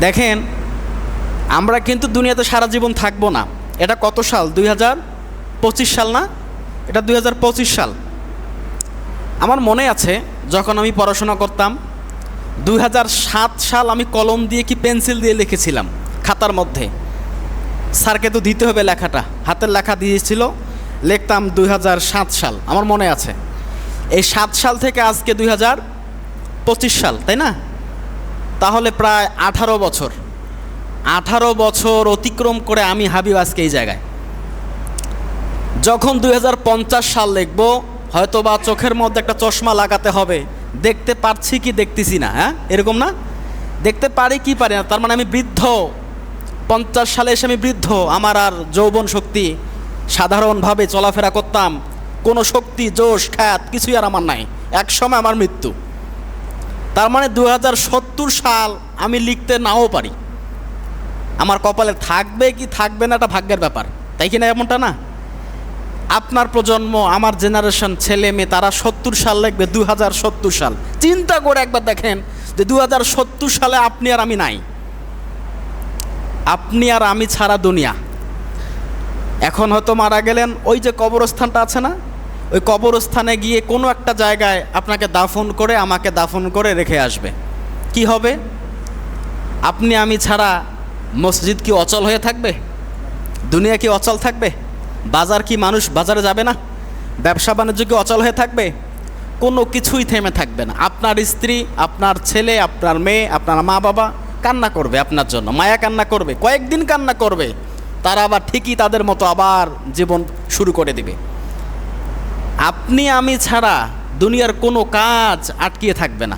দেখেন, আমরা কিন্তু দুনিয়াতে সারা জীবন থাকবো না। এটা কত সাল? 2025 সাল না? এটা 2025 সাল। আমার মনে আছে যখন আমি পড়াশোনা করতাম, 2007 সাল আমি কলম দিয়ে কি পেন্সিল দিয়ে লিখেছিলাম খাতার মধ্যে। স্যারকে তো দিতে হবে লেখাটা, হাতের লেখা দিয়েছিল, লিখতাম 2007 সাল। আমার মনে আছে। এই 7 সাল থেকে আজকে 2025 সাল, তাই না? তাহলে প্রায় 18 বছর। 18 বছর অতিক্রম করে আমি হাবিব আজকে এই জায়গায়। যখন 2050 সাল লিখবো, হয়তো বা চোখের মধ্যে একটা চশমা লাগাতে হবে, দেখতে পারছি কি দেখতেছি না, হ্যাঁ এরকম না? দেখতে পারি কি পারি না, তার মানে আমি বৃদ্ধ। 50 সালে এসে আমি বৃদ্ধ, আমার আর যৌবন শক্তি, সাধারণভাবে চলাফেরা করতাম, কোনো শক্তি জোশ খ্যাত কিছুই আর আমার নাই। এক সময় আমার মৃত্যু। তার মানে 2070 সাল আমি লিখতে নাও পারি। আমার কপালে থাকবে কি থাকবে না, এটা ভাগ্যের ব্যাপার, তাই কি না? এমনটা না? আপনার প্রজন্ম, আমার জেনারেশন, ছেলে মেয়ে, তারা 70 সাল লিখবে, 2070 সাল। চিন্তা করে একবার দেখেন যে 2070 সালে আপনি আর আমি নাই, আপনি আর আমি ছাড়া দুনিয়া। এখন হয়তো মারা গেলেন, ওই যে কবরস্থানটা আছে না, ওই কবরস্থানে গিয়ে কোনো একটা জায়গায় আপনাকে দাফন করে, আমাকে দাফন করে রেখে আসবে। কি হবে? আপনি আমি ছাড়া মসজিদ কি অচল হয়ে থাকবে? দুনিয়া কি অচল থাকবে? বাজার কি মানুষ বাজারে যাবে না? ব্যবসা বাণিজ্য কি অচল হয়ে থাকবে? কোনো কিছুই থেমে থাকবে না। আপনার স্ত্রী, আপনার ছেলে, আপনার মেয়ে, আপনার মা বাবা কান্না করবে আপনার জন্য, মায়া কান্না করবে, কয়েকদিন কান্না করবে, তারা আবার ঠিকই তাদের মতো আবার জীবন শুরু করে দিবে। আপনি আমি ছাড়া দুনিয়ার কোনো কাজ আটকিয়ে থাকবে না।